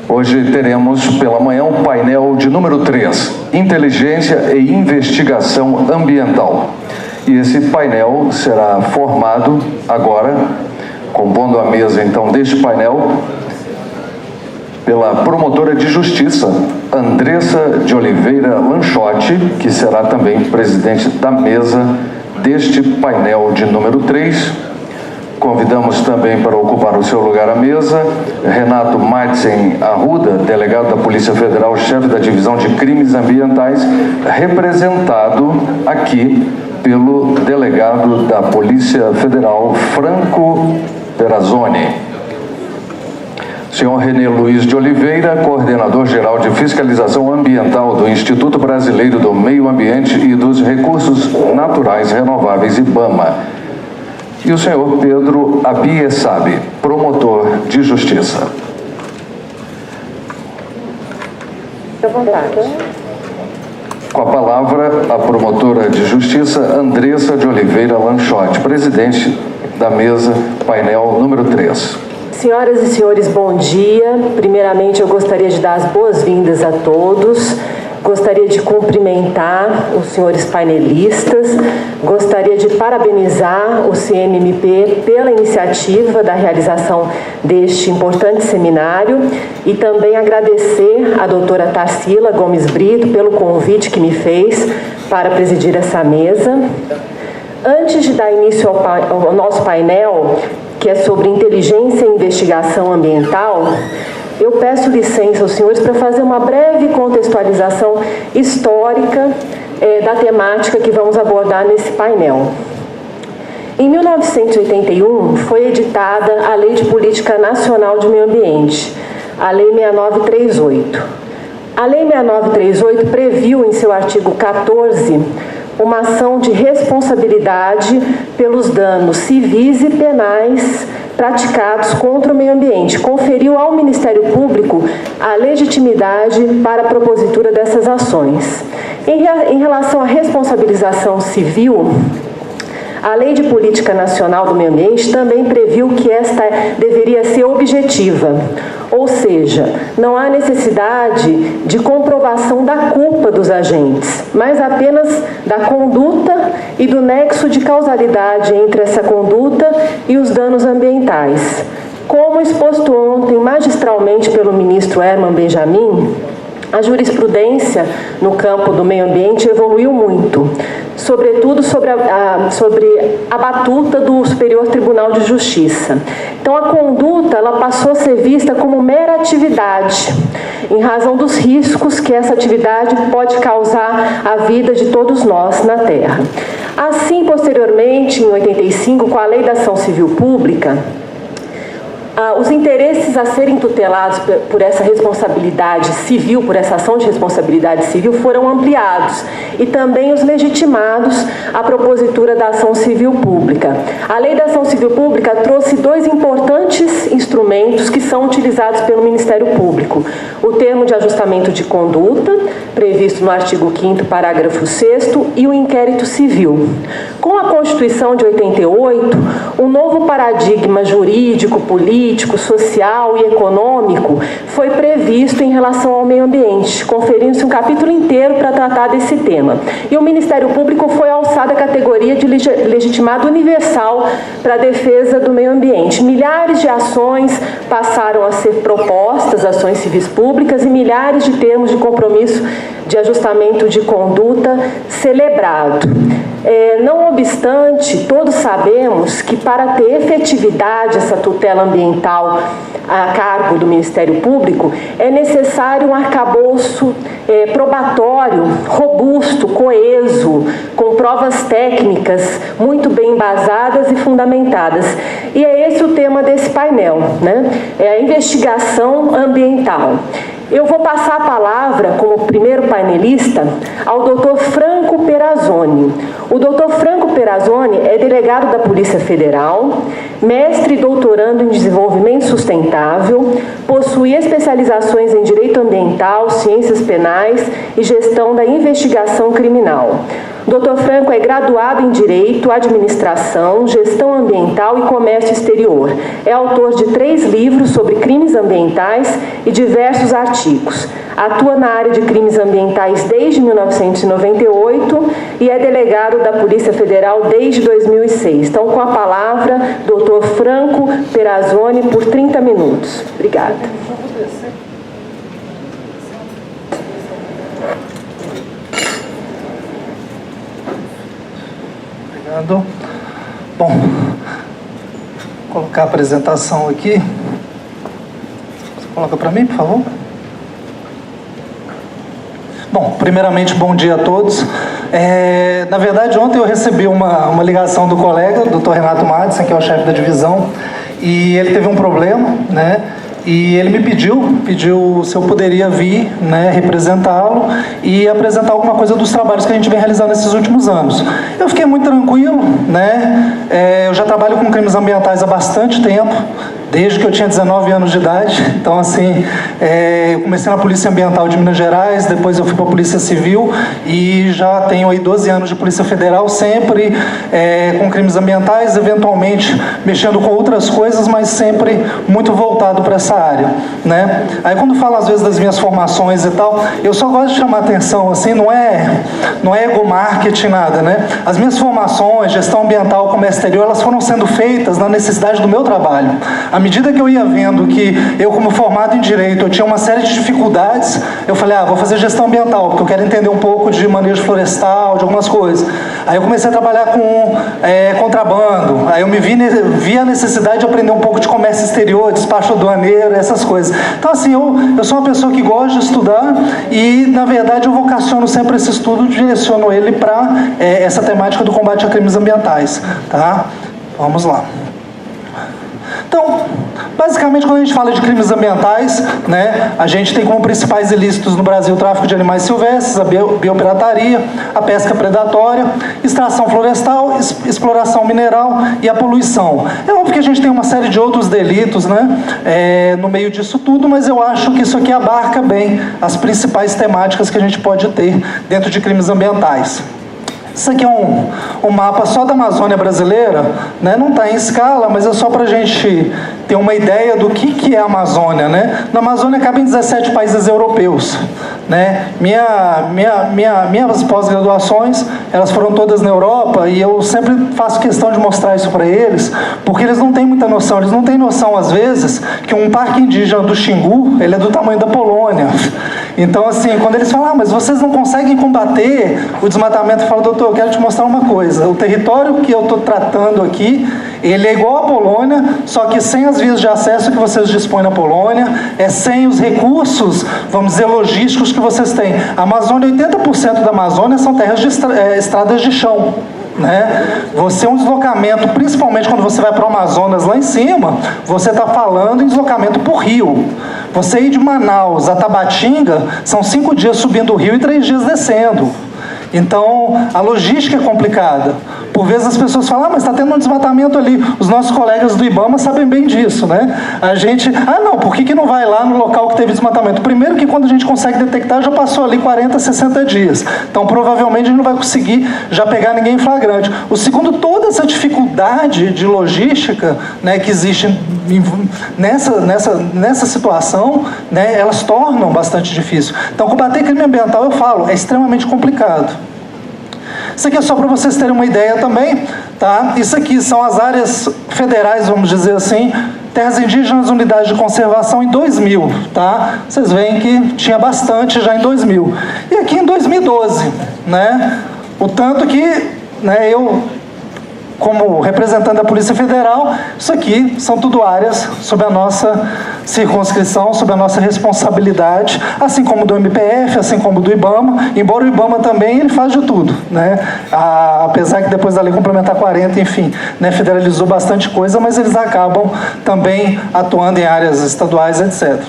Hoje teremos pela manhã o painel de número 3, Inteligência e Investigação Ambiental. E esse painel será formado agora, compondo a mesa então deste painel, pela promotora de justiça, Andressa de Oliveira Lanchotti, que será também presidente da mesa deste painel de número 3. Convidamos também para ocupar o seu lugar à mesa Renato Madsen Arruda, delegado da Polícia Federal, chefe da Divisão de Crimes Ambientais, representado aqui pelo delegado da Polícia Federal, Franco Perazzoni. Senhor René Luiz de Oliveira, coordenador-geral de Fiscalização Ambiental do Instituto Brasileiro do Meio Ambiente e dos Recursos Naturais Renováveis, IBAMA. E o senhor Pedro Abiessabe, promotor de justiça. Fique à vontade. Com a palavra, a promotora de justiça, Andressa de Oliveira Lanchotti, presidente da mesa painel número 3. Senhoras e senhores, bom dia. Primeiramente, eu gostaria de dar as boas-vindas a todos. Gostaria de cumprimentar os senhores painelistas, gostaria de parabenizar o CNMP pela iniciativa da realização deste importante seminário e também agradecer à doutora Tarsila Gomes Brito pelo convite que me fez para presidir essa mesa. Antes de dar início ao nosso painel, que é sobre inteligência e investigação ambiental, eu peço licença aos senhores para fazer uma breve contextualização histórica da temática que vamos abordar nesse painel. Em 1981, foi editada a Lei de Política Nacional de Meio Ambiente, a Lei 6938. A Lei 6938 previu em seu artigo 14 uma ação de responsabilidade pelos danos civis e penais praticados contra o meio ambiente. Conferiu ao Ministério Público a legitimidade para a propositura dessas ações. Em relação à responsabilização civil, a Lei de Política Nacional do Meio Ambiente também previu que esta deveria ser objetiva, ou seja, não há necessidade de comprovação da culpa dos agentes, mas apenas da conduta e do nexo de causalidade entre essa conduta e os danos ambientais. Como exposto ontem magistralmente pelo ministro Herman Benjamin, a jurisprudência no campo do meio ambiente evoluiu muito, sobretudo sobre a batuta do Superior Tribunal de Justiça. Então, a conduta ela passou a ser vista como mera atividade, em razão dos riscos que essa atividade pode causar à vida de todos nós na Terra. Assim, posteriormente, em 85, com a Lei da Ação Civil Pública, os interesses a serem tutelados por essa responsabilidade civil, por essa ação de responsabilidade civil, foram ampliados e também os legitimados à propositura da ação civil pública. A Lei da Ação Civil Pública trouxe dois importantes instrumentos que são utilizados pelo Ministério Público. O termo de ajustamento de conduta, previsto no artigo 5º, parágrafo 6º, e o inquérito civil. Com a Constituição de 88, um novo paradigma jurídico, político, social e econômico foi previsto em relação ao meio ambiente, conferindo-se um capítulo inteiro para tratar desse tema. E o Ministério Público foi alçado à categoria de legitimado universal para a defesa do meio ambiente. Milhares de ações passaram a ser propostas, ações civis públicas, e milhares de termos de compromisso de ajustamento de conduta celebrado. Não obstante, todos sabemos que para ter efetividade essa tutela ambiental a cargo do Ministério Público, é necessário um arcabouço probatório, robusto, coeso, com provas técnicas muito bem embasadas e fundamentadas. E é esse o tema desse painel, né? É a investigação ambiental. Eu vou passar a palavra, como primeiro painelista, ao Dr. Franco Perazzoni. O Dr. Franco Perazzoni é delegado da Polícia Federal, mestre e doutorando em desenvolvimento sustentável, possui especializações em direito ambiental, ciências penais e gestão da investigação criminal. Dr. Franco é graduado em Direito, Administração, Gestão Ambiental e Comércio Exterior. É autor de 3 livros sobre crimes ambientais e diversos artigos. Atua na área de crimes ambientais desde 1998 e é delegado da Polícia Federal desde 2006. Então, com a palavra, Dr. Franco Perazzoni, por 30 minutos. Obrigada. Obrigado. Bom, vou colocar a apresentação aqui. Você coloca para mim, por favor? Bom, primeiramente, bom dia a todos. Na verdade, ontem eu recebi uma ligação do colega, o Dr. Renato Madsen, que é o chefe da divisão, e ele teve um problema, né? E ele me pediu se eu poderia vir, né, representá-lo e apresentar alguma coisa dos trabalhos que a gente vem realizando nesses últimos anos. Eu fiquei muito tranquilo, né? Eu já trabalho com crimes ambientais há bastante tempo, desde que eu tinha 19 anos de idade. Então, assim, eu comecei na Polícia Ambiental de Minas Gerais, depois eu fui para a Polícia Civil e já tenho aí 12 anos de Polícia Federal, sempre com crimes ambientais, eventualmente mexendo com outras coisas, mas sempre muito voltado para essa área, né? Aí quando falo às vezes das minhas formações e tal, eu só gosto de chamar atenção, assim, não é ego-marketing, nada, né? As minhas formações, gestão ambiental, comércio exterior, elas foram sendo feitas na necessidade do meu trabalho. À medida que eu ia vendo que eu, como formado em Direito, eu tinha uma série de dificuldades, eu falei, vou fazer gestão ambiental, porque eu quero entender um pouco de manejo florestal, de algumas coisas. Aí eu comecei a trabalhar com contrabando, aí eu vi a necessidade de aprender um pouco de comércio exterior, despacho aduaneiro, essas coisas. Então, assim, eu sou uma pessoa que gosta de estudar e, na verdade, eu vocaciono sempre esse estudo, direciono ele para essa temática do combate a crimes ambientais, tá? Vamos lá. Então, basicamente, quando a gente fala de crimes ambientais, né, a gente tem como principais ilícitos no Brasil o tráfico de animais silvestres, a biopirataria, a pesca predatória, extração florestal, exploração mineral e a poluição. É óbvio que a gente tem uma série de outros delitos, né, no meio disso tudo, mas eu acho que isso aqui abarca bem as principais temáticas que a gente pode ter dentro de crimes ambientais. Isso aqui é um mapa só da Amazônia brasileira, né? Não está em escala, mas é só para a gente ter uma ideia do que é a Amazônia, né? Na Amazônia cabem 17 países europeus, né? Minhas pós-graduações, elas foram todas na Europa e eu sempre faço questão de mostrar isso para eles, porque eles não têm muita noção, eles não têm noção às vezes que um parque indígena do Xingu, ele é do tamanho da Polônia. Então, assim, quando eles falam, mas vocês não conseguem combater o desmatamento, eu falo, doutor, eu quero te mostrar uma coisa, o território que eu estou tratando aqui, ele é igual à Polônia, só que sem as vias de acesso que vocês dispõem na Polônia, sem os recursos, vamos dizer, logísticos que vocês têm. A Amazônia, 80% da Amazônia são terras de estradas de chão, né? Você um deslocamento, principalmente quando você vai para o Amazonas lá em cima, você está falando em deslocamento por rio. Você ir de Manaus a Tabatinga, são 5 dias subindo o rio e 3 dias descendo. Então, a logística é complicada. Por vezes as pessoas falam, mas está tendo um desmatamento ali. Os nossos colegas do IBAMA sabem bem disso, né? A gente, não, por que não vai lá no local que teve desmatamento? Primeiro que quando a gente consegue detectar, já passou ali 40, 60 dias. Então, provavelmente, a gente não vai conseguir já pegar ninguém em flagrante. O segundo, toda essa dificuldade de logística, né, que existe nessa situação, né, elas tornam bastante difícil. Então, combater crime ambiental, eu falo, é extremamente complicado. Isso aqui é só para vocês terem uma ideia também, tá? Isso aqui são as áreas federais, vamos dizer assim, terras indígenas, unidades de conservação em 2000, tá? Vocês veem que tinha bastante já em 2000. E aqui em 2012, né? O tanto que, né, eu, como representante da Polícia Federal, isso aqui são tudo áreas sob a nossa circunscrição, sob a nossa responsabilidade, assim como do MPF, assim como do IBAMA, embora o IBAMA também ele faz de tudo, né? Apesar que depois da Lei Complementar 40, enfim, né, federalizou bastante coisa, mas eles acabam também atuando em áreas estaduais, etc.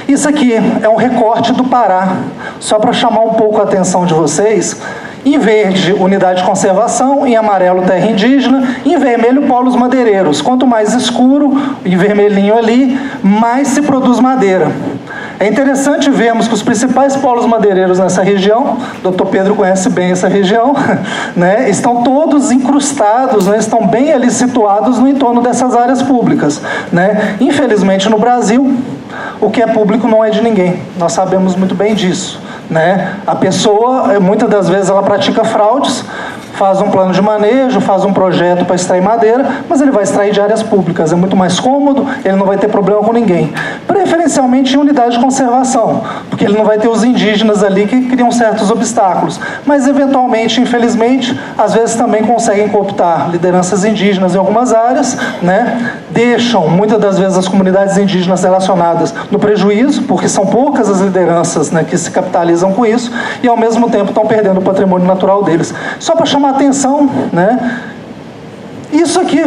Isso aqui é um recorte do Pará, só para chamar um pouco a atenção de vocês. Em verde, unidade de conservação, em amarelo, terra indígena, em vermelho, polos madeireiros. Quanto mais escuro, em vermelhinho ali, mais se produz madeira. É interessante vermos que os principais polos madeireiros nessa região, o Dr. Pedro conhece bem essa região, né, estão todos incrustados, né, estão bem ali situados no entorno dessas áreas públicas, né. Infelizmente, no Brasil, o que é público não é de ninguém. Nós sabemos muito bem disso, né. A pessoa, muitas das vezes, ela pratica fraudes, faz um plano de manejo, faz um projeto para extrair madeira, mas ele vai extrair de áreas públicas, é muito mais cômodo, ele não vai ter problema com ninguém. Preferencialmente em unidade de conservação, porque ele não vai ter os indígenas ali que criam certos obstáculos. Mas, eventualmente, infelizmente, às vezes também conseguem cooptar lideranças indígenas em algumas áreas, né? Deixam, muitas das vezes, as comunidades indígenas relacionadas no prejuízo, porque são poucas as lideranças, né, que se capitalizam com isso, e, ao mesmo tempo, estão perdendo o patrimônio natural deles. Só para chamar atenção, né? Isso aqui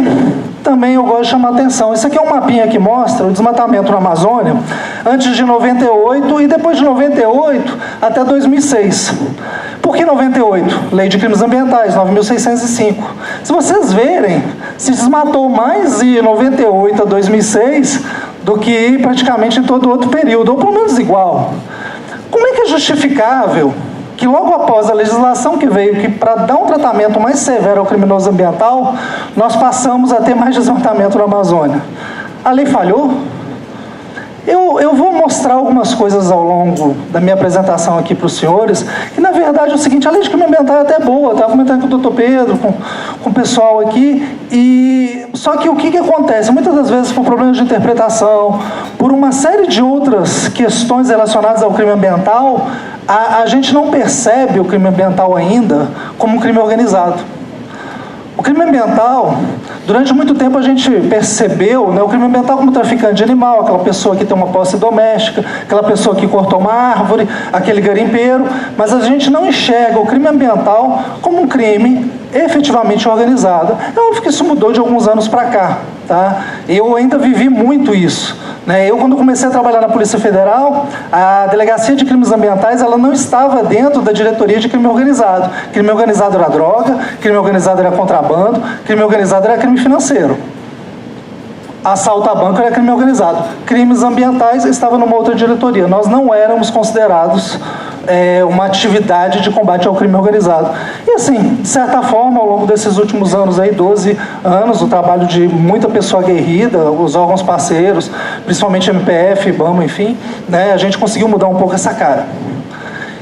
também eu gosto de chamar atenção. Isso aqui é um mapinha que mostra o desmatamento na Amazônia antes de 98 e depois de 98 até 2006. Por que 98? Lei de Crimes Ambientais, 9.605. Se vocês verem, se desmatou mais em 98 a 2006 do que praticamente em todo outro período, ou pelo menos igual. Como é que é justificável que logo após a legislação que veio, que para dar um tratamento mais severo ao criminoso ambiental, nós passamos a ter mais desmatamento na Amazônia? A lei falhou? Eu vou mostrar algumas coisas ao longo da minha apresentação aqui para os senhores, que na verdade é o seguinte: a lei de crime ambiental é até boa, eu estava comentando com o Dr. Pedro, com o pessoal aqui, só que o que acontece? Muitas das vezes por problemas de interpretação, por uma série de outras questões relacionadas ao crime ambiental, a gente não percebe o crime ambiental ainda como um crime organizado. O crime ambiental, durante muito tempo a gente percebeu, né, o crime ambiental como traficante de animal, aquela pessoa que tem uma posse doméstica, aquela pessoa que cortou uma árvore, aquele garimpeiro, mas a gente não enxerga o crime ambiental como um crime efetivamente organizado. É óbvio que isso mudou de alguns anos para cá, tá? Eu ainda vivi muito isso, né? Eu, quando comecei a trabalhar na Polícia Federal, a Delegacia de Crimes Ambientais, ela não estava dentro da diretoria de crime organizado. Crime organizado era droga, crime organizado era contrabando, crime organizado era crime financeiro. Assalto a banco era crime organizado. Crimes ambientais estava numa outra diretoria. Nós não éramos considerados uma atividade de combate ao crime organizado. E assim, de certa forma, ao longo desses últimos anos, 12 anos, o trabalho de muita pessoa aguerrida, os órgãos parceiros, principalmente MPF, IBAMA, enfim, né, a gente conseguiu mudar um pouco essa cara.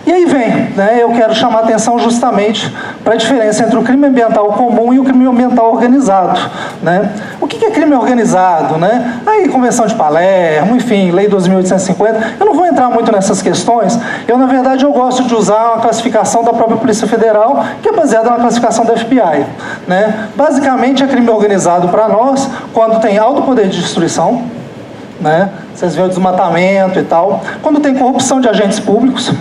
E aí vem, né, eu quero chamar a atenção justamente para a diferença entre o crime ambiental comum e o crime ambiental organizado, né? O que é crime organizado, né? Aí, Convenção de Palermo, enfim, Lei 12.850, eu não vou entrar muito nessas questões. Na verdade, eu gosto de usar uma classificação da própria Polícia Federal, que é baseada na classificação da FBI, né? Basicamente, é crime organizado para nós quando tem alto poder de destruição, né? Vocês veem o desmatamento e tal, quando tem corrupção de agentes públicos,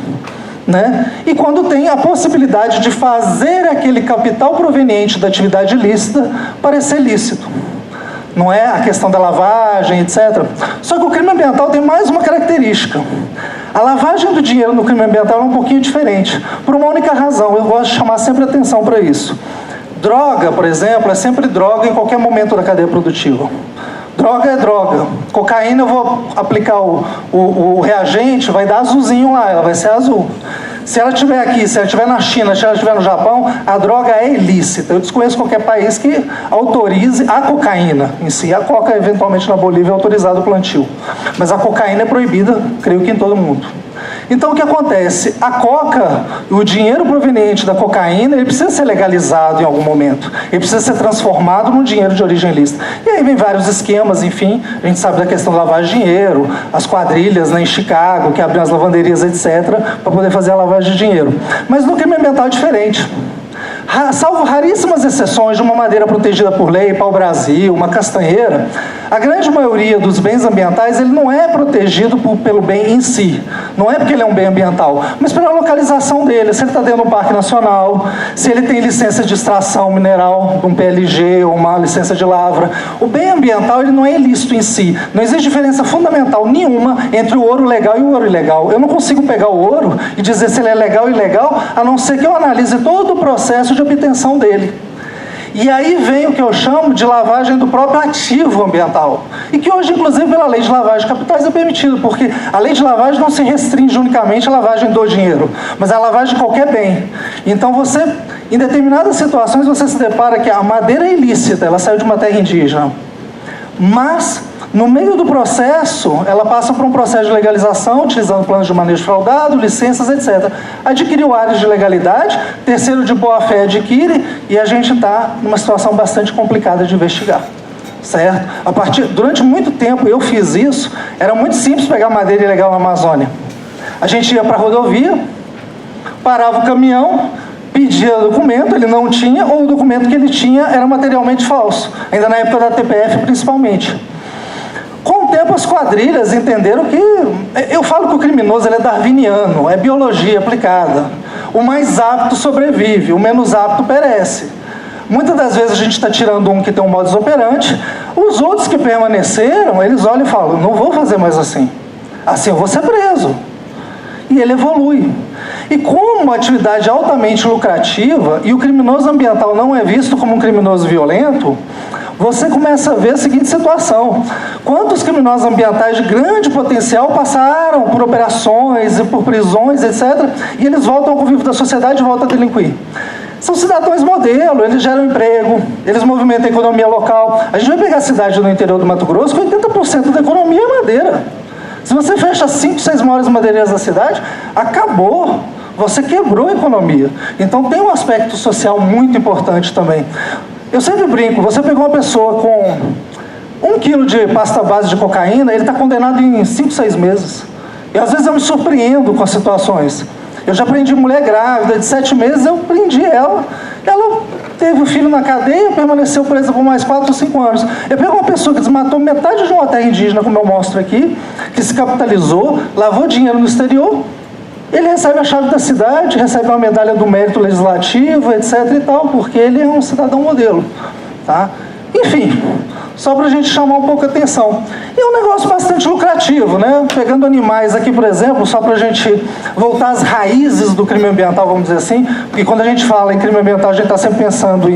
né? E quando tem a possibilidade de fazer aquele capital proveniente da atividade ilícita parecer lícito. Não é a questão da lavagem, etc. Só que o crime ambiental tem mais uma característica. A lavagem do dinheiro no crime ambiental é um pouquinho diferente, por uma única razão. Eu gosto de chamar sempre atenção para isso. Droga, por exemplo, é sempre droga em qualquer momento da cadeia produtiva. Droga é droga. Cocaína, eu vou aplicar o reagente, vai dar azulzinho lá, ela vai ser azul. Se ela estiver aqui, se ela estiver na China, se ela estiver no Japão, a droga é ilícita. Eu desconheço qualquer país que autorize a cocaína em si. A coca, eventualmente, na Bolívia é autorizado o plantio. Mas a cocaína é proibida, creio que em todo mundo. Então, o que acontece? A coca, o dinheiro proveniente da cocaína, ele precisa ser legalizado em algum momento. Ele precisa ser transformado num dinheiro de origem ilícita. E aí vem vários esquemas, enfim. A gente sabe da questão da lavagem de dinheiro, as quadrilhas, né, em Chicago, que abrem as lavanderias, etc., para poder fazer a lavagem de dinheiro. Mas no crime ambiental é diferente. Salvo raríssimas exceções de uma madeira protegida por lei, pau-brasil, uma castanheira, a grande maioria dos bens ambientais ele não é protegido pelo bem em si. Não é porque ele é um bem ambiental, mas pela localização dele. Se ele está dentro de um parque nacional, se ele tem licença de extração mineral, de um PLG ou uma licença de lavra. O bem ambiental ele não é ilícito em si. Não existe diferença fundamental nenhuma entre o ouro legal e o ouro ilegal. Eu não consigo pegar o ouro e dizer se ele é legal ou ilegal, a não ser que eu analise todo o processo de obtenção dele. E aí vem o que eu chamo de lavagem do próprio ativo ambiental. E que hoje, inclusive, pela lei de lavagem de capitais é permitido, porque a lei de lavagem não se restringe unicamente à lavagem do dinheiro, mas à lavagem de qualquer bem. Então você, em determinadas situações, você se depara que a madeira é ilícita, ela saiu de uma terra indígena. Mas, no meio do processo, ela passa por um processo de legalização, utilizando planos de manejo fraudado, licenças, etc. Adquiriu áreas de legalidade, terceiro de boa-fé adquire, e a gente está numa situação bastante complicada de investigar. Certo? Durante muito tempo eu fiz isso, era muito simples pegar madeira ilegal na Amazônia. A gente ia para a rodovia, parava o caminhão, pedia documento, ele não tinha, ou o documento que ele tinha era materialmente falso, ainda na época da TPF principalmente. Com o tempo as quadrilhas entenderam que, eu falo que o criminoso ele é darwiniano, é biologia aplicada. O mais apto sobrevive, o menos apto perece. Muitas das vezes a gente está tirando um que tem um modus operandi, os outros que permaneceram, eles olham e falam, não vou fazer mais assim. Assim eu vou ser preso. E ele evolui. E como uma atividade altamente lucrativa, e o criminoso ambiental não é visto como um criminoso violento, você começa a ver a seguinte situação. Quantos criminosos ambientais de grande potencial passaram por operações e por prisões, etc., e eles voltam ao convívio da sociedade e voltam a delinquir? São cidadãos modelo, eles geram emprego, eles movimentam a economia local. A gente vai pegar a cidade no interior do Mato Grosso, que 80% da economia é madeira. Se você fecha 5, 6 maiores madeireiras da cidade, acabou. Você quebrou a economia. Então tem um aspecto social muito importante também. Eu sempre brinco, você pegou uma pessoa com 1 quilo de pasta base de cocaína, ele está condenado em 5, 6 meses. E às vezes eu me surpreendo com as situações. Eu já prendi mulher grávida de 7 meses, eu prendi ela. Ela teve o filho na cadeia, permaneceu presa por mais 4 ou 5 anos. Eu pego uma pessoa que desmatou metade de uma terra indígena, como eu mostro aqui, que se capitalizou, lavou dinheiro no exterior, ele recebe a chave da cidade, recebe uma medalha do mérito legislativo, etc. e tal, porque ele é um cidadão modelo. Tá? Enfim, só para a gente chamar um pouco a atenção. E é um negócio bastante lucrativo, né? Pegando animais aqui, por exemplo, só para a gente voltar às raízes do crime ambiental, vamos dizer assim, porque quando a gente fala em crime ambiental, a gente está sempre pensando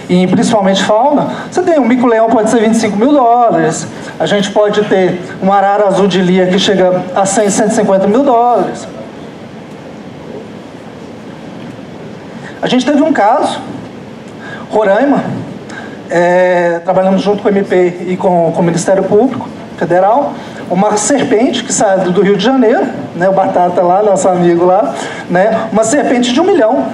em principalmente fauna. Você tem um mico-leão, pode ser $25 mil, a gente pode ter uma arara azul de lia que chega a 100, $150 mil. A gente teve um caso, Roraima, trabalhamos junto com o MP e com o Ministério Público Federal, uma serpente que saiu do Rio de Janeiro, né, o Batata lá, nosso amigo lá, né, uma serpente de $1 milhão,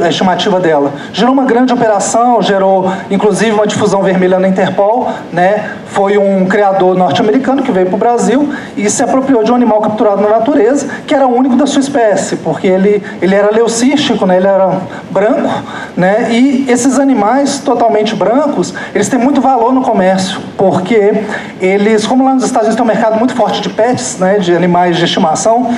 a estimativa dela. Gerou uma grande operação, gerou inclusive uma difusão vermelha na Interpol, né? Foi um criador norte-americano que veio para o Brasil e se apropriou de um animal capturado na natureza, que era o único da sua espécie, porque ele era leucístico, né? Ele era branco, né? E esses animais totalmente brancos, eles têm muito valor no comércio, porque eles, como lá nos Estados Unidos tem um mercado muito forte de pets, né? De animais de estimação,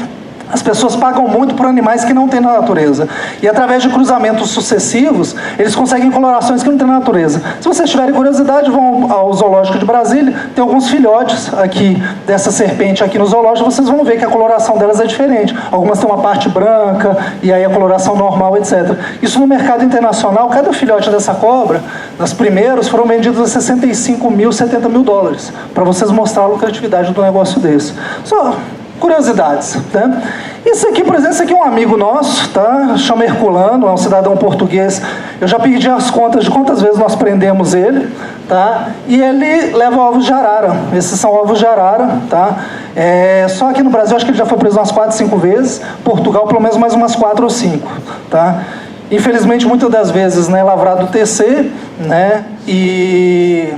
as pessoas pagam muito por animais que não tem na natureza. E através de cruzamentos sucessivos, eles conseguem colorações que não tem na natureza. Se vocês tiverem curiosidade, vão ao zoológico de Brasília, tem alguns filhotes aqui dessa serpente aqui no zoológico, vocês vão ver que a coloração delas é diferente. Algumas têm uma parte branca, e aí a coloração normal, etc. Isso no mercado internacional, cada filhote dessa cobra, nas primeiros, foram vendidos a $65 mil, $70 mil, para vocês mostrar a lucratividade do negócio desse. Só curiosidades, né? Isso aqui, por exemplo, esse aqui é um amigo nosso, tá? Chama Herculano, é um cidadão português. Eu já perdi as contas de quantas vezes nós prendemos ele, tá? E ele leva ovos de arara. Esses são ovos de arara, tá? Só aqui no Brasil, acho que ele já foi preso umas 4, 5 vezes. Portugal, pelo menos mais umas 4 ou 5, tá? Infelizmente, muitas das vezes, né, lavrado TC, né? E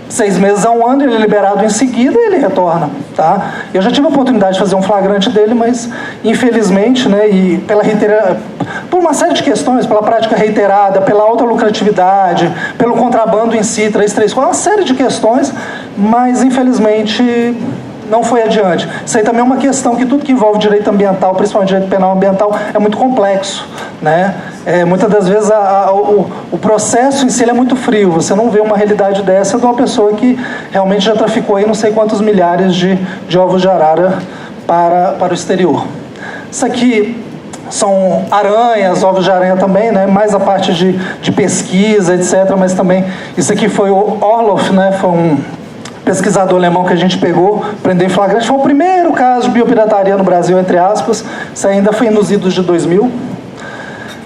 6 meses a 1 ano, ele é liberado em seguida e ele retorna, tá? Eu já tive a oportunidade de fazer um flagrante dele, mas infelizmente, né, e por uma série de questões, pela prática reiterada, pela alta lucratividade, pelo contrabando em si, 334, uma série de questões, mas infelizmente não foi adiante. Isso aí também é uma questão que tudo que envolve direito ambiental, principalmente direito penal ambiental, é muito complexo, né? Muitas das vezes o processo em si é muito frio, você não vê uma realidade dessa de uma pessoa que realmente já traficou aí não sei quantos milhares de ovos de arara para o exterior. Isso aqui são aranhas, ovos de aranha também, né? Mais a parte de pesquisa, etc. Mas também, isso aqui foi o Orloff, né? Foi um pesquisador alemão que a gente pegou, prendeu em flagrante. Foi o primeiro caso de biopirataria no Brasil, entre aspas. Isso ainda foi nos idos de 2000.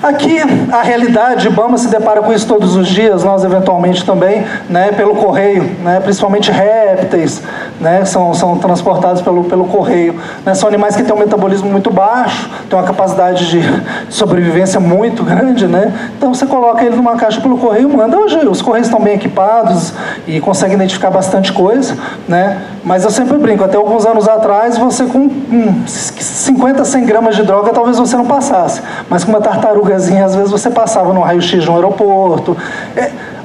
Aqui, a realidade, IBAMA se depara com isso todos os dias, nós eventualmente também, né, pelo correio, né, principalmente répteis, né, são transportados pelo correio. Né, são animais que têm um metabolismo muito baixo, têm uma capacidade de sobrevivência muito grande, né, então você coloca ele numa caixa pelo correio e manda. Hoje os correios estão bem equipados e conseguem identificar bastante coisa, né, mas eu sempre brinco, até alguns anos atrás, você com 50, 100 gramas de droga, talvez você não passasse, mas com uma tartaruga às vezes você passava no raio-x de um aeroporto.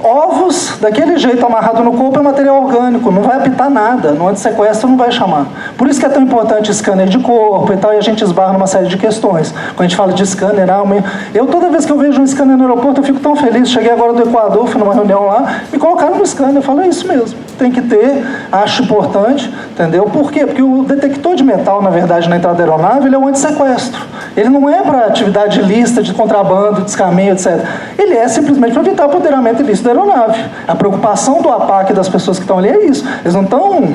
Ovos, daquele jeito, amarrado no corpo, é material orgânico, não vai apitar nada, no antissequestro não vai chamar. Por isso que é tão importante scanner de corpo e tal, e a gente esbarra numa série de questões. Quando a gente fala de scanner, toda vez que eu vejo um scanner no aeroporto, eu fico tão feliz. Cheguei agora do Equador, fui numa reunião lá, me colocaram no scanner, eu falo, é isso mesmo, tem que ter, acho importante, entendeu? Por quê? Porque o detector de metal, na verdade, na entrada da aeronave, ele é um antissequestro. Ele não é para atividade ilícita, de contrabando, descaminho, etc. Ele é simplesmente para evitar o apoderamento ilícito da aeronave. A preocupação do APAC das pessoas que estão ali é isso. Eles não estão...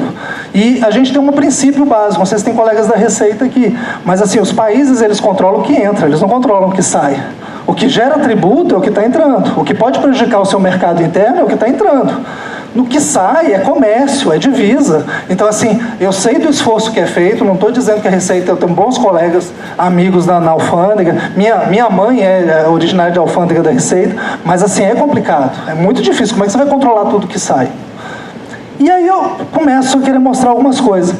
E a gente tem um princípio básico, vocês têm colegas da Receita aqui, mas assim, os países, eles controlam o que entra, eles não controlam o que sai. O que gera tributo é o que está entrando. O que pode prejudicar o seu mercado interno é o que está entrando. No que sai é comércio, é divisa. Então, assim, eu sei do esforço que é feito, não estou dizendo que a Receita, eu tenho bons colegas, amigos na alfândega, minha mãe é originária de alfândega da Receita, mas, assim, é complicado, é muito difícil. Como é que você vai controlar tudo que sai? E aí eu começo a querer mostrar algumas coisas.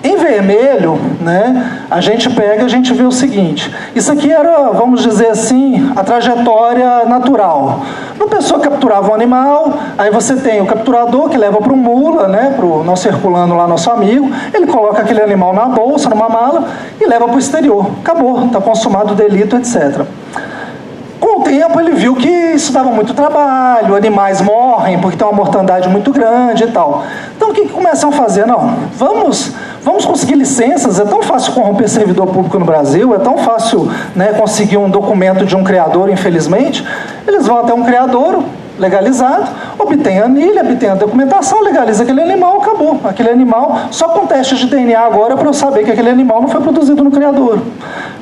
Em vermelho, né, a gente vê o seguinte, isso aqui era, vamos dizer assim, a trajetória natural. Uma pessoa capturava um animal, aí você tem o capturador que leva para o mula, né, para o nosso herculano lá, nosso amigo, ele coloca aquele animal na bolsa, numa mala, e leva para o exterior. Acabou, está consumado o delito, etc. Com o tempo ele viu que isso dava muito trabalho, animais morrem porque tem uma mortandade muito grande e tal. Então o que começam a fazer? Não, vamos conseguir licenças, é tão fácil corromper servidor público no Brasil, é tão fácil, né, conseguir um documento de um criador, infelizmente. Eles vão até um criador legalizado, obtém a anilha, obtém a documentação, legaliza aquele animal, acabou. Aquele animal, só com testes de DNA agora para eu saber que aquele animal não foi produzido no criador.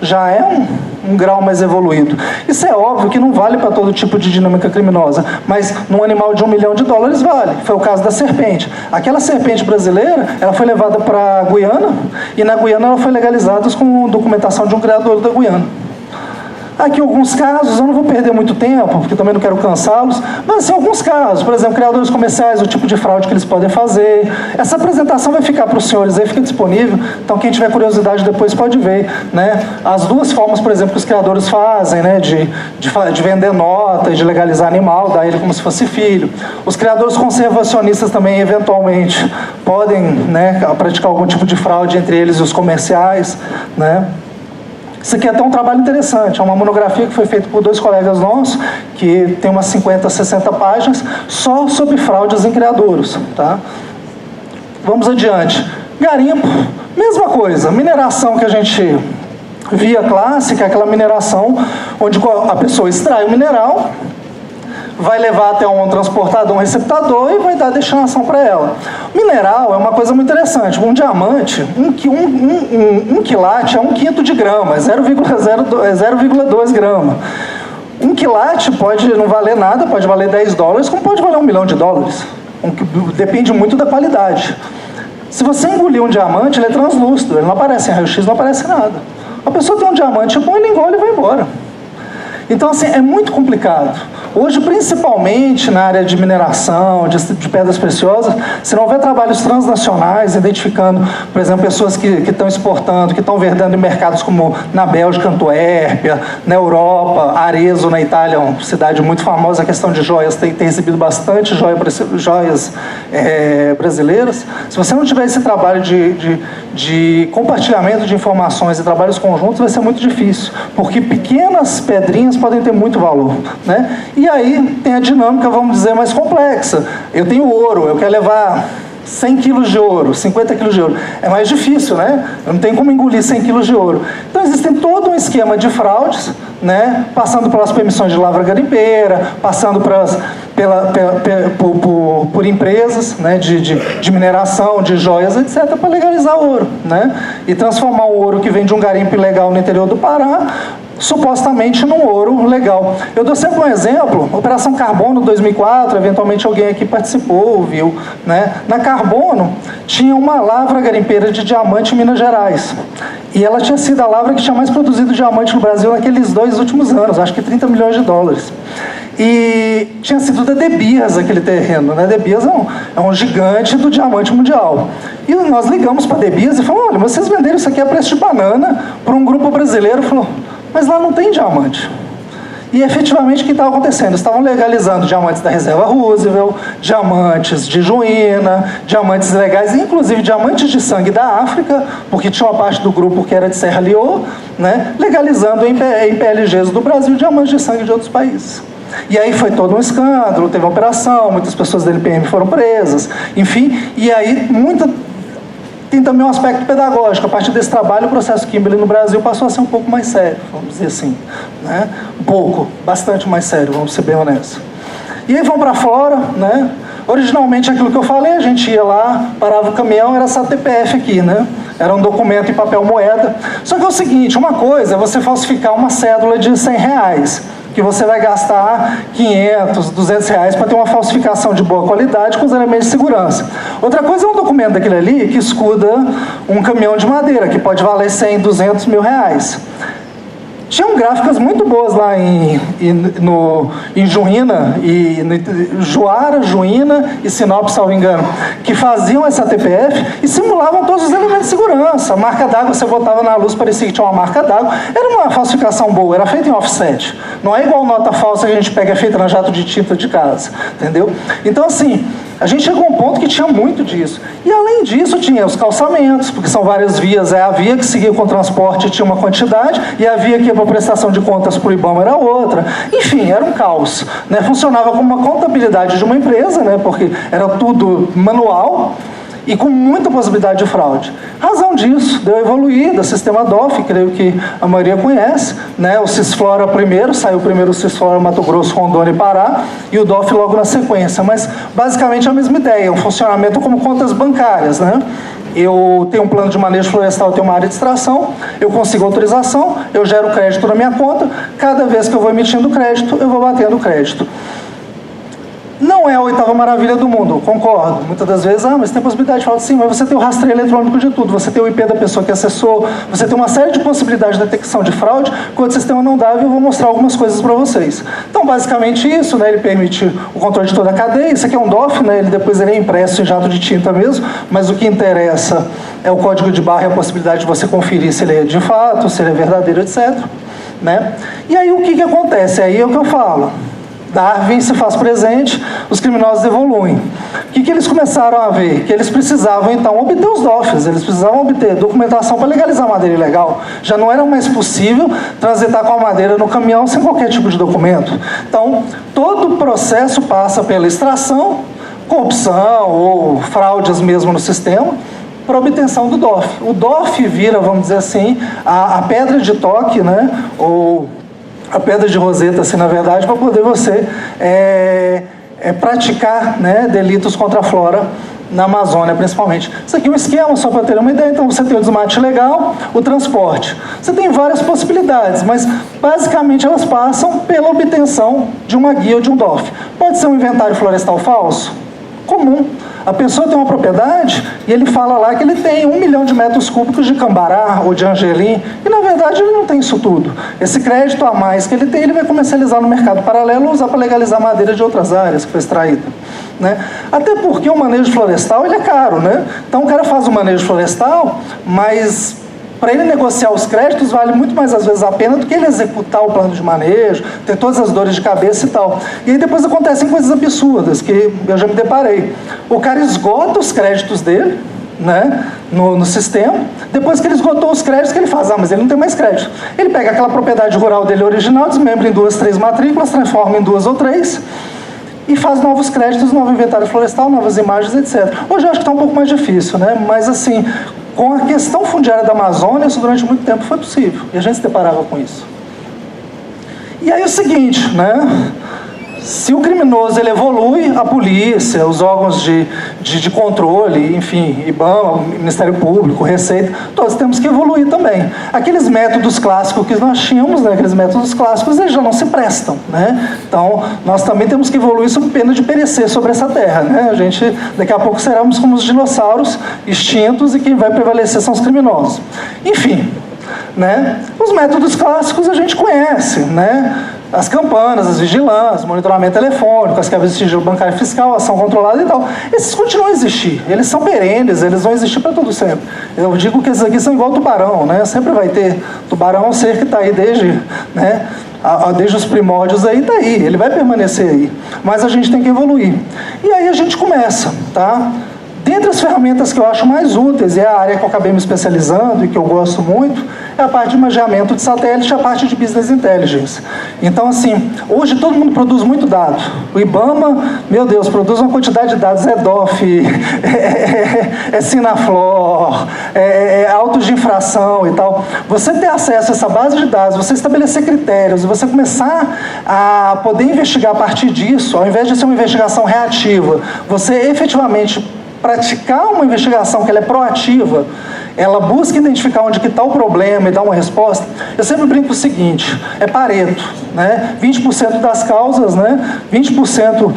Já é um grau mais evoluído. Isso é óbvio que não vale para todo tipo de dinâmica criminosa, mas num animal de $1 milhão vale. Foi o caso da serpente. Aquela serpente brasileira, ela foi levada para a Guiana, e na Guiana ela foi legalizada com documentação de um criador da Guiana. Aqui alguns casos, eu não vou perder muito tempo, porque também não quero cansá-los, mas assim, alguns casos, por exemplo, criadores comerciais, o tipo de fraude que eles podem fazer. Essa apresentação vai ficar para os senhores aí, fica disponível, então quem tiver curiosidade depois pode ver, né? As duas formas, por exemplo, que os criadores fazem, né, de vender nota, de legalizar animal, dar ele como se fosse filho. Os criadores conservacionistas também, eventualmente, podem, né, praticar algum tipo de fraude entre eles e os comerciais, né? Isso aqui é até um trabalho interessante, é uma monografia que foi feita por 2 colegas nossos, que tem umas 50, 60 páginas, só sobre fraudes em criadouros. Tá? Vamos adiante. Garimpo, mesma coisa, mineração que a gente via clássica, aquela mineração onde a pessoa extrai o mineral, vai levar até um transportador, um receptador e vai dar destinação para ela. Mineral é uma coisa muito interessante. Um diamante, um quilate é 1/5 de grama, é 0,2 grama. Um quilate pode não valer nada, pode valer $10, como pode valer $1 milhão. Depende muito da qualidade. Se você engolir um diamante, ele é translúcido, ele não aparece em raio-x, não aparece nada. A pessoa tem um diamante bom, ele engole e vai embora. Então, assim, é muito complicado. Hoje, principalmente na área de mineração, de pedras preciosas, se não houver trabalhos transnacionais, identificando, por exemplo, pessoas que estão exportando, que estão vendendo em mercados como na Bélgica, Antuérpia, na Europa, Arezzo, na Itália, uma cidade muito famosa, a questão de joias, tem recebido bastante joias brasileiras. Se você não tiver esse trabalho de compartilhamento de informações e trabalhos conjuntos, vai ser muito difícil, porque pequenas pedrinhas podem ter muito valor, né? E aí tem a dinâmica, vamos dizer, mais complexa. Eu tenho ouro, eu quero levar 100 quilos de ouro, 50 quilos de ouro. É mais difícil, né? Não tem como engolir 100 quilos de ouro. Então, existe todo um esquema de fraudes, né? Passando pelas permissões de lavra garimpeira, passando por empresas, né? de mineração, de joias, etc., para legalizar ouro, né? E transformar o ouro que vem de um garimpo ilegal no interior do Pará, supostamente num ouro legal. Eu dou sempre um exemplo, Operação Carbono 2004, eventualmente alguém aqui participou, viu, né? Na Carbono tinha uma lavra garimpeira de diamante em Minas Gerais, e ela tinha sido a lavra que tinha mais produzido diamante no Brasil naqueles 2 últimos anos, acho que 30 milhões de dólares. E tinha sido da De Beers aquele terreno, né? De Beers é um gigante do diamante mundial. E nós ligamos para a De Beers e falamos, olha, vocês venderam isso aqui a preço de banana para um grupo brasileiro. Falou, mas lá não tem diamante. E efetivamente o que estava acontecendo? Estavam legalizando diamantes da reserva Roosevelt, diamantes de Juína, diamantes legais, inclusive diamantes de sangue da África, porque tinha uma parte do grupo que era de Serra Leoa, né? Legalizando em PLGs do Brasil diamantes de sangue de outros países. E aí foi todo um escândalo, teve uma operação, muitas pessoas da LPM foram presas, enfim, e aí tem também um aspecto pedagógico. A partir desse trabalho, o processo Kimberley no Brasil passou a ser um pouco mais sério, vamos dizer assim, né? Bastante mais sério, vamos ser bem honestos. E aí vamos para fora, né? Originalmente, aquilo que eu falei, a gente ia lá, parava o caminhão, era essa TPF aqui, né? Era um documento em papel moeda. Só que é o seguinte, uma coisa é você falsificar uma cédula de R$100, que você vai gastar 500, 200 reais para ter uma falsificação de boa qualidade com os elementos de segurança. Outra coisa é um documento daquele ali que escuda um caminhão de madeira, que pode valer 100, 200 mil reais. Tinham gráficas muito boas lá em Juína, Juara, Juína e Sinop, salvo engano, que faziam essa TPF e simulavam todos os elementos de segurança. A marca d'água, você botava na luz, parecia que tinha uma marca d'água. Era uma falsificação boa, era feita em offset. Não é igual nota falsa que a gente pega feita na jato de tinta de casa, entendeu? Então, assim, a gente chegou a um ponto que tinha muito disso. E, além disso, tinha os calçamentos, porque são várias vias. A via que seguia com o transporte tinha uma quantidade, e a via que ia para a prestação de contas para o IBAMA era outra. Enfim, era um caos, né? Funcionava como uma contabilidade de uma empresa, né? Porque era tudo manual e com muita possibilidade de fraude. Razão disso, deu evoluída, sistema DOF, creio que a maioria conhece, né? O Cisflora primeiro, saiu primeiro o Cisflora Mato Grosso, Rondônia e Pará, e o DOF logo na sequência, mas basicamente a mesma ideia, um funcionamento como contas bancárias, né? Eu tenho um plano de manejo florestal, eu tenho uma área de extração, eu consigo autorização, eu gero crédito na minha conta, cada vez que eu vou emitindo crédito, eu vou batendo crédito. Não é a 8ª maravilha do mundo, concordo. Muitas das vezes, mas tem possibilidade de fraude, sim, mas você tem o rastreio eletrônico de tudo, você tem o IP da pessoa que acessou, você tem uma série de possibilidades de detecção de fraude, quando o sistema não dá, eu vou mostrar algumas coisas para vocês. Então, basicamente isso, né, ele permite o controle de toda a cadeia, isso aqui é um DOF, né, depois ele é impresso em jato de tinta mesmo, mas o que interessa é o código de barra e a possibilidade de você conferir se ele é de fato, se ele é verdadeiro, etc. Né? E aí o que acontece? Aí é o que eu falo. Darwin se faz presente, os criminosos evoluem. O que eles começaram a ver? Que eles precisavam, então, obter os DOFs, eles precisavam obter documentação para legalizar a madeira ilegal. Já não era mais possível transitar com a madeira no caminhão sem qualquer tipo de documento. Então, todo o processo passa pela extração, corrupção ou fraudes mesmo no sistema, para obtenção do DOF. O DOF vira, vamos dizer assim, a pedra de toque, né? Ou a pedra de roseta, assim, na verdade, para poder você praticar, né, delitos contra a flora na Amazônia, principalmente. Isso aqui é um esquema, só para ter uma ideia. Então, você tem o desmate legal, o transporte. Você tem várias possibilidades, mas, basicamente, elas passam pela obtenção de uma guia ou de um DOF. Pode ser um inventário florestal falso? Comum. A pessoa tem uma propriedade e ele fala lá que ele tem 1 milhão de metros cúbicos de cambará ou de angelim, e na verdade ele não tem isso tudo. Esse crédito a mais que ele tem, ele vai comercializar no mercado paralelo ou usar para legalizar madeira de outras áreas que foi extraída. Né? Até porque o manejo florestal ele é caro, né? Então o cara faz o manejo florestal, mas para ele negociar os créditos vale muito mais às vezes a pena do que ele executar o plano de manejo, ter todas as dores de cabeça e tal. E aí depois acontecem coisas absurdas, que eu já me deparei. O cara esgota os créditos dele, né, no sistema, depois que ele esgotou os créditos, que ele faz? Mas ele não tem mais crédito. Ele pega aquela propriedade rural dele original, desmembra em 2, 3 matrículas, transforma em 2 ou 3, e faz novos créditos, novo inventário florestal, novas imagens, etc. Hoje eu acho que está um pouco mais difícil, né? Mas assim, com a questão fundiária da Amazônia, isso durante muito tempo foi possível, e a gente se deparava com isso. E aí é o seguinte, né? Se o criminoso ele evolui, a polícia, os órgãos de controle, enfim, IBAMA, Ministério Público, Receita, todos temos que evoluir também. Aqueles métodos clássicos que nós tínhamos, né, aqueles métodos clássicos, eles já não se prestam, né? Então, nós também temos que evoluir sob pena de perecer sobre essa terra, né? A gente, daqui a pouco, seremos como os dinossauros extintos e quem vai prevalecer são os criminosos. Enfim, né? Os métodos clássicos a gente conhece, né? As campanas, as vigilâncias, monitoramento telefônico, as quebras de sigilo bancário e fiscal, ação controlada e tal. Esses continuam a existir. Eles são perenes, eles vão existir para todo sempre. Eu digo que esses aqui são igual tubarão, né? Sempre vai ter tubarão, um ser que está aí desde, né? Desde os primórdios aí, está aí. Ele vai permanecer aí. Mas a gente tem que evoluir. E aí a gente começa, tá? Dentre as ferramentas que eu acho mais úteis, e é a área que eu acabei me especializando e que eu gosto muito, é a parte de imageamento de satélite e a parte de business intelligence. Então, assim, hoje todo mundo produz muito dado. O IBAMA, meu Deus, produz uma quantidade de dados, é DOF, é Sinaflor, é autos de infração e tal. Você ter acesso a essa base de dados, você estabelecer critérios e você começar a poder investigar a partir disso, ao invés de ser uma investigação reativa, você efetivamente praticar uma investigação que ela é proativa, ela busca identificar onde que está o problema e dar uma resposta. Eu sempre brinco o seguinte, é Pareto, né? 20% das causas, né? 20%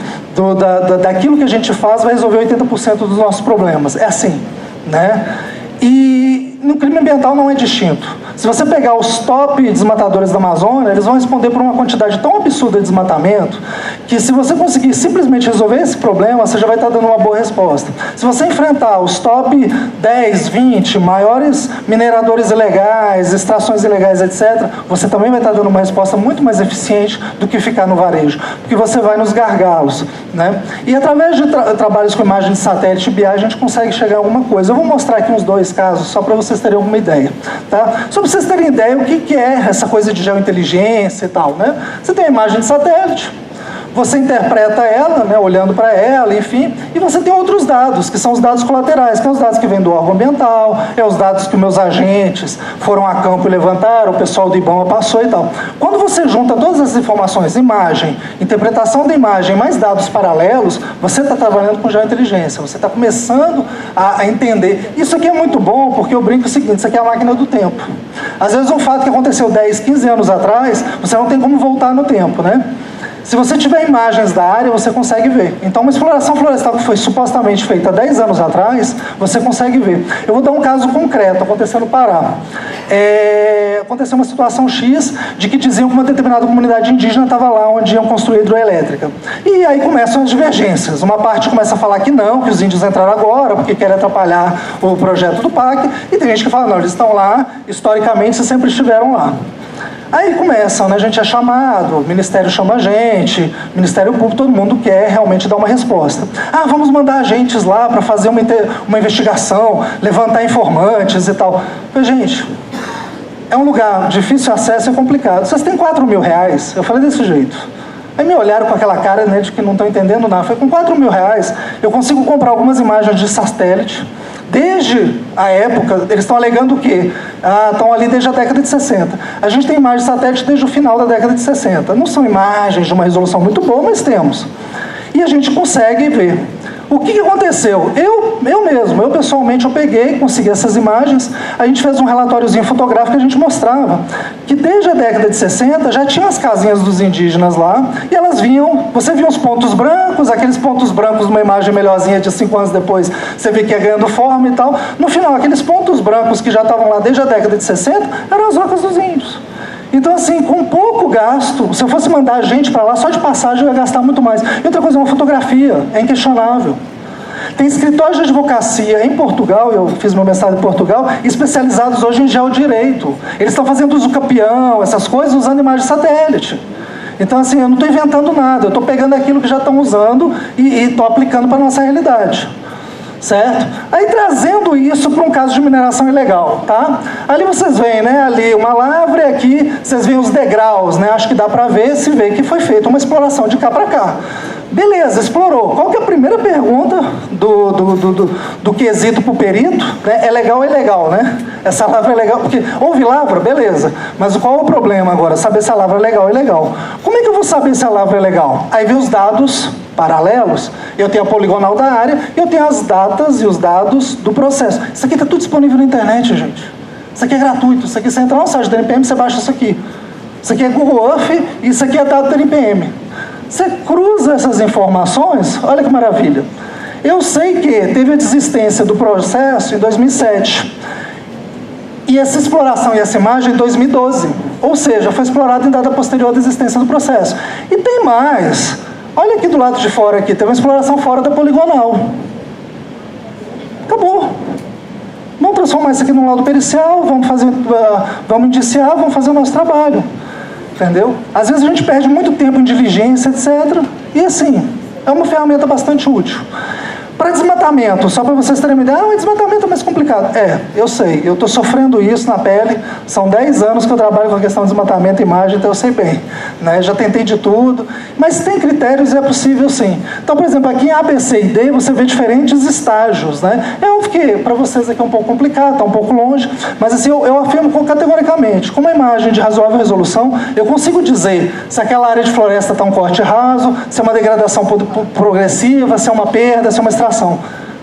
daquilo que a gente faz vai resolver 80% dos nossos problemas. É assim, né? E no crime ambiental não é distinto. Se você pegar os top desmatadores da Amazônia, eles vão responder por uma quantidade tão absurda de desmatamento que se você conseguir simplesmente resolver esse problema, você já vai estar dando uma boa resposta. Se você enfrentar os top 10, 20 maiores mineradores ilegais, extrações ilegais, etc., você também vai estar dando uma resposta muito mais eficiente do que ficar no varejo, porque você vai nos gargalos, né? E através de trabalhos com imagem de satélite e BI, a gente consegue chegar a alguma coisa. Eu vou mostrar aqui uns 2 casos, só para vocês terem alguma ideia, tá? Só para vocês terem ideia o que é essa coisa de geointeligência e tal, né? Você tem a imagem de satélite, você interpreta ela, né, olhando para ela, enfim, e você tem outros dados, que são os dados colaterais, que são os dados que vêm do órgão ambiental, é os dados que meus agentes foram a campo e levantaram, o pessoal do IBAMA passou e tal. Quando você junta todas essas informações, imagem, interpretação da imagem, mais dados paralelos, você está trabalhando com geointeligência, você está começando a entender. Isso aqui é muito bom, porque eu brinco o seguinte, isso aqui é a máquina do tempo. Às vezes um fato que aconteceu 10, 15 anos atrás, você não tem como voltar no tempo, né? Se você tiver imagens da área, você consegue ver. Então, uma exploração florestal que foi supostamente feita 10 anos atrás, você consegue ver. Eu vou dar um caso concreto, aconteceu no Pará. Aconteceu uma situação X de que diziam que uma determinada comunidade indígena estava lá onde iam construir hidroelétrica. E aí começam as divergências. Uma parte começa a falar que não, que os índios entraram agora, porque querem atrapalhar o projeto do PAC. E tem gente que fala, não, eles estão lá, historicamente, sempre estiveram lá. Aí começam, né? A gente é chamado, o Ministério chama a gente, Ministério Público, todo mundo quer realmente dar uma resposta. Ah, vamos mandar agentes lá para fazer uma investigação, levantar informantes e tal. Mas, gente, é um lugar difícil de acesso e complicado. Vocês têm R$4.000? Eu falei desse jeito. Aí me olharam com aquela cara, né, de que não estão entendendo nada. Foi com R$4.000 eu consigo comprar algumas imagens de satélite. Desde a época, eles estão alegando o quê? Estão ali desde a década de 60. A gente tem imagens de satélite desde o final da década de 60. Não são imagens de uma resolução muito boa, mas temos. E a gente consegue ver. O que aconteceu? Eu pessoalmente, eu peguei, consegui essas imagens, a gente fez um relatóriozinho fotográfico que a gente mostrava que desde a década de 60 já tinha as casinhas dos indígenas lá, e elas vinham, você via os pontos brancos, aqueles pontos brancos numa imagem melhorzinha de 5 anos depois, você vê que ia ganhando forma e tal. No final, aqueles pontos brancos que já estavam lá desde a década de 60 eram as ocas dos índios. Então, assim, com pouco gasto, se eu fosse mandar gente para lá, só de passagem eu ia gastar muito mais. E outra coisa, uma fotografia, é inquestionável. Tem escritórios de advocacia em Portugal, eu fiz meu mestrado em Portugal, especializados hoje em geodireito. Eles estão fazendo uso capião, essas coisas, usando imagem de satélite. Então, assim, eu não estou inventando nada, eu estou pegando aquilo que já estão usando e estou aplicando para a nossa realidade. Certo? Aí trazendo isso para um caso de mineração ilegal, tá? Ali vocês veem, né? Ali uma lavra e aqui vocês veem os degraus, né? Acho que dá para ver, se vê que foi feita uma exploração de cá para cá. Beleza, explorou. Qual que é a primeira pergunta do quesito para o perito? Né? É legal ou ilegal, né? Essa lavra é legal, porque houve lavra, beleza. Mas qual é o problema agora? Saber se a lavra é legal ou ilegal. Como é que eu vou saber se a lavra é legal? Aí vem os dados paralelos. Eu tenho a poligonal da área, eu tenho as datas e os dados do processo. Isso aqui está tudo disponível na internet, gente. Isso aqui é gratuito. Isso aqui, você entra no site do NPM, você baixa isso aqui. Isso aqui é Google Earth e isso aqui é dado do NPM. Você cruza essas informações, olha que maravilha. Eu sei que teve a desistência do processo em 2007. E essa exploração e essa imagem em 2012. Ou seja, foi explorado em data posterior da existência do processo. E tem mais. Olha aqui do lado de fora, aqui, tem uma exploração fora da poligonal. Acabou. Vamos transformar isso aqui num laudo pericial, vamos indiciar, vamos fazer o nosso trabalho. Entendeu? Às vezes a gente perde muito tempo em diligência, etc. E assim, é uma ferramenta bastante útil. Para desmatamento, só para vocês terem uma ideia, o desmatamento é mais complicado. Eu sei, eu estou sofrendo isso na pele, são 10 anos que eu trabalho com a questão de desmatamento e imagem, então eu sei bem. Né? Já tentei de tudo, mas tem critérios e é possível sim. Então, por exemplo, aqui em A, B, C e D, você vê diferentes estágios. Né? É óbvio que para vocês aqui é um pouco complicado, está um pouco longe, mas assim, eu afirmo categoricamente, com uma imagem de razoável resolução, eu consigo dizer se aquela área de floresta está um corte raso, se é uma degradação progressiva, se é uma perda, se é uma extração.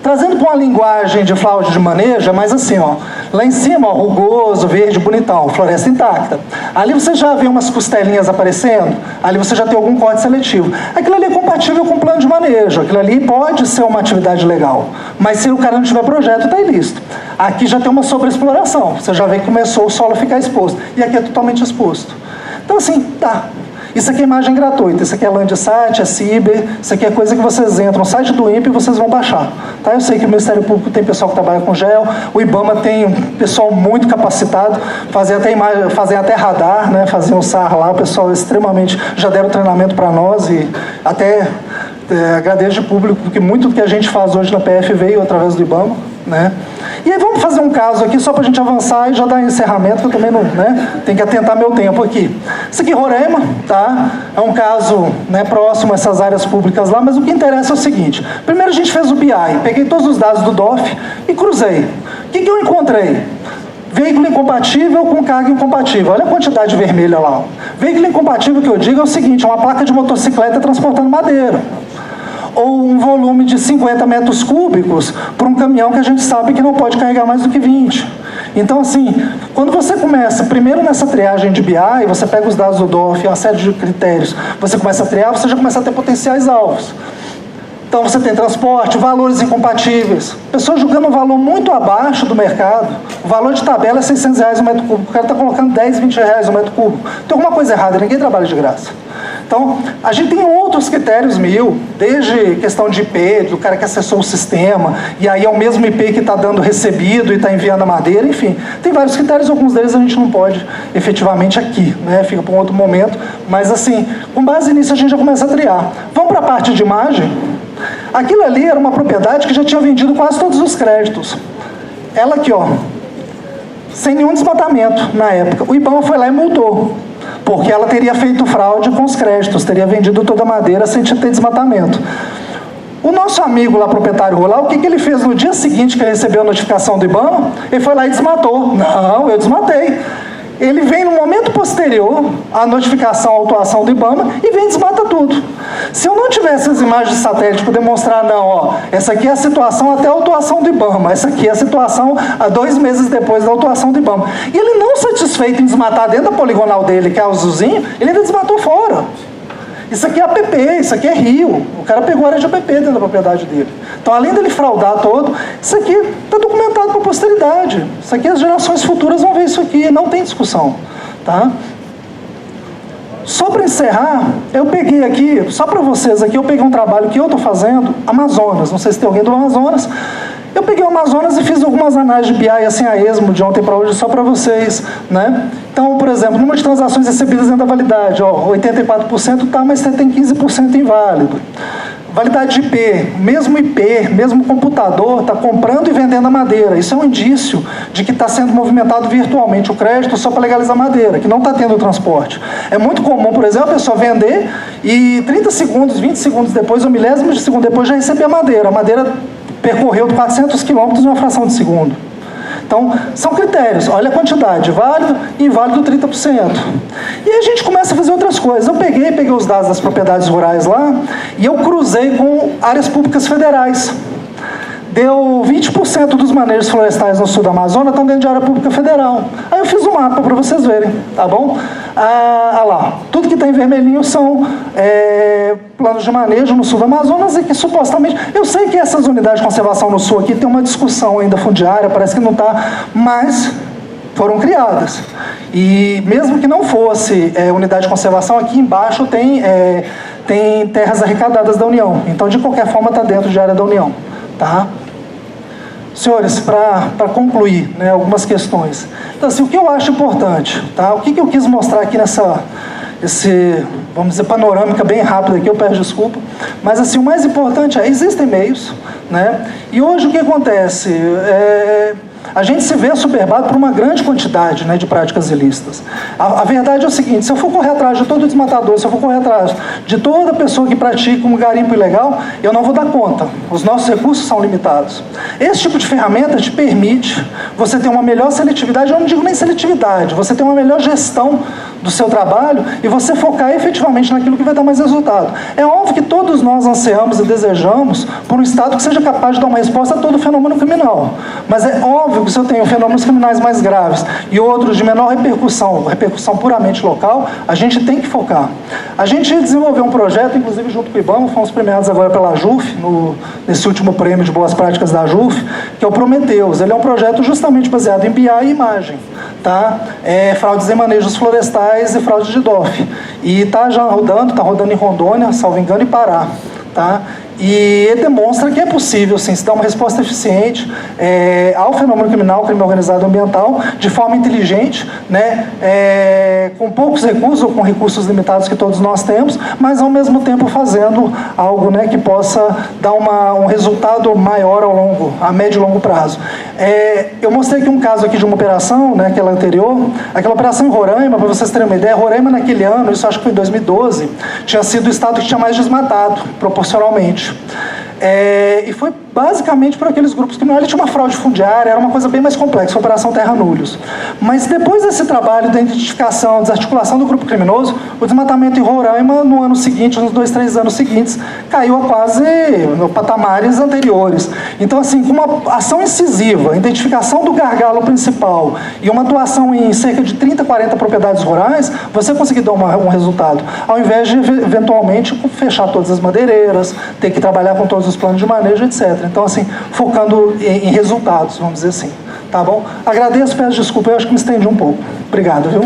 Trazendo para uma linguagem de fraude de manejo, mas assim, ó, lá em cima, ó, rugoso, verde, bonitão, floresta intacta. Ali você já vê umas costelinhas aparecendo, ali você já tem algum corte seletivo. Aquilo ali é compatível com o plano de manejo, aquilo ali pode ser uma atividade legal, mas se o cara não tiver projeto, está ilícito. Aqui já tem uma sobreexploração, você já vê que começou o solo a ficar exposto, e aqui é totalmente exposto. Então assim, tá. Isso aqui é imagem gratuita, isso aqui é Landsat, é Ciber, isso aqui é coisa que vocês entram no site do INPE e vocês vão baixar. Tá? Eu sei que o Ministério Público tem pessoal que trabalha com gel, o IBAMA tem um pessoal muito capacitado, fazem até radar, né? Fazem um SAR lá, o pessoal extremamente, já deram treinamento para nós e até agradeço de público, porque muito do que a gente faz hoje na PF veio através do IBAMA. Né? E aí vamos fazer um caso aqui só para a gente avançar e já dar encerramento, que eu também não, né, tenho que atentar meu tempo aqui. Isso aqui é Roraima, tá? É um caso, né, próximo a essas áreas públicas lá, mas o que interessa é o seguinte. Primeiro a gente fez o BI, peguei todos os dados do DOF e cruzei. O que eu encontrei? Veículo incompatível com carga incompatível. Olha a quantidade vermelha lá. Ó. Veículo incompatível que eu digo é o seguinte, é uma placa de motocicleta transportando madeira. Ou um volume de 50 metros cúbicos para um caminhão que a gente sabe que não pode carregar mais do que 20. Então, assim, quando você começa, primeiro nessa triagem de BI, você pega os dados do DOF, uma série de critérios, você começa a triar, você já começa a ter potenciais alvos. Então, você tem transporte, valores incompatíveis. Pessoas julgando um valor muito abaixo do mercado. O valor de tabela é R$600 o metro cúbico. O cara está colocando R$10, R$20 o metro cúbico. Tem alguma coisa errada, ninguém trabalha de graça. Então, a gente tem outros critérios desde questão de IP, do cara que acessou o sistema, e aí é o mesmo IP que está dando recebido e está enviando a madeira, enfim. Tem vários critérios, alguns deles a gente não pode efetivamente aqui, né? Fica para um outro momento, mas assim, com base nisso a gente já começa a triar. Vamos para a parte de imagem? Aquilo ali era uma propriedade que já tinha vendido quase todos os créditos. Ela aqui, ó, sem nenhum desmatamento na época. O IBAMA foi lá e multou. Porque ela teria feito fraude com os créditos, teria vendido toda a madeira sem ter desmatamento. O nosso amigo lá, proprietário rural, o que ele fez no dia seguinte que ele recebeu a notificação do IBAMA? Ele foi lá e desmatou. Não, eu desmatei. Ele vem no momento posterior à notificação, à autuação do IBAMA e vem e desmata tudo. Se eu não tivesse as imagens de satélite para demonstrar, não, ó, essa aqui é a situação até a autuação do IBAMA, essa aqui é a situação há 2 meses depois da autuação do IBAMA. E ele não satisfeito em desmatar dentro da poligonal dele, que é o azulzinho, ele ainda desmatou fora. Isso aqui é APP, isso aqui é rio. O cara pegou a área de APP dentro da propriedade dele. Então, além dele fraudar todo, isso aqui está documentado para a posteridade. Isso aqui as gerações futuras vão ver isso aqui, não tem discussão. Tá? Só para encerrar, eu peguei aqui, só para vocês aqui, eu peguei um trabalho que eu estou fazendo, Amazonas, não sei se tem alguém do Amazonas. Eu peguei o Amazonas e fiz algumas análises de BI assim a esmo, de ontem para hoje, só para vocês, né? Então, por exemplo, número de transações recebidas dentro da validade, ó, 84% tá, mas você tem 15% inválido. validade de IP, mesmo IP, mesmo computador, está comprando e vendendo a madeira. Isso é um indício de que está sendo movimentado virtualmente o crédito só para legalizar a madeira, que não está tendo transporte. É muito comum, por exemplo, a pessoa vender e 30 segundos, 20 segundos depois, ou milésimos de segundo depois, já receber a madeira. A madeira percorreu 400 quilômetros em uma fração de segundo. Então, são critérios. Olha a quantidade, válido e inválido 30%. E aí a gente começa a fazer outras coisas. Eu peguei os dados das propriedades rurais lá e eu cruzei com áreas públicas federais. Deu 20% dos manejos florestais no sul da Amazônia estão dentro de área pública federal. Aí eu fiz um mapa para vocês verem, tá bom? Lá, tudo que está em vermelhinho são planos de manejo no sul do Amazonas e que supostamente... Eu sei que essas unidades de conservação no sul aqui tem uma discussão ainda fundiária, parece que não está, mas foram criadas. E mesmo que não fosse unidade de conservação, aqui embaixo tem terras arrecadadas da União. Então, de qualquer forma, está dentro de área da União. Tá? Senhores, para concluir, né, algumas questões. Então, assim, o que eu acho importante, tá? O que eu quis mostrar aqui vamos dizer, panorâmica bem rápida aqui, eu peço desculpa, mas assim, o mais importante existem meios, né? E hoje o que acontece? A gente se vê assoberbado por uma grande quantidade, né, de práticas ilícitas. A verdade é o seguinte: se eu for correr atrás de todo desmatador, se eu for correr atrás de toda pessoa que pratica um garimpo ilegal, eu não vou dar conta. Os nossos recursos são limitados. Esse tipo de ferramenta te permite você ter uma melhor seletividade, eu não digo nem seletividade, você ter uma melhor gestão do seu trabalho e você focar efetivamente naquilo que vai dar mais resultado. É óbvio que todos nós ansiamos e desejamos por um Estado que seja capaz de dar uma resposta a todo fenômeno criminal. Mas é óbvio que se eu tenho fenômenos criminais mais graves e outros de menor repercussão puramente local, a gente tem que focar. A gente desenvolveu um projeto, inclusive junto com o IBAMA, fomos premiados agora pela JUF, nesse último prêmio de boas práticas da JUF, que é o Prometeus. Ele é um projeto justamente baseado em BI e imagem, tá? Fraudes em manejos florestais e fraude de DOF. E está rodando em Rondônia, salvo engano, e Pará. Tá? E ele demonstra que é possível, sim, se dar uma resposta eficiente ao fenômeno criminal, crime organizado ambiental, de forma inteligente, né, com poucos recursos ou com recursos limitados que todos nós temos, mas ao mesmo tempo fazendo algo, né, que possa dar um resultado maior a médio e longo prazo. Eu mostrei aqui um caso aqui de uma operação, né, aquela anterior, aquela operação em Roraima, para vocês terem uma ideia. Roraima naquele ano, isso acho que foi em 2012, tinha sido o estado que tinha mais desmatado, proporcionalmente. E foi basicamente por aqueles grupos que não era, tinha uma fraude fundiária, era uma coisa bem mais complexa, a Operação Terra Nulhos. Mas depois desse trabalho da identificação, desarticulação do grupo criminoso, o desmatamento em Roraima, no ano seguinte, nos 2, 3 anos seguintes, caiu a quase patamares anteriores. Então, assim, com uma ação incisiva, identificação do gargalo principal e uma atuação em cerca de 30, 40 propriedades rurais, você conseguir dar um resultado, ao invés de, eventualmente, fechar todas as madeireiras, ter que trabalhar com todos os planos de manejo, etc. Então, assim, focando em resultados, vamos dizer assim. Tá bom? Agradeço, peço desculpa, eu acho que me estendi um pouco. Obrigado, viu?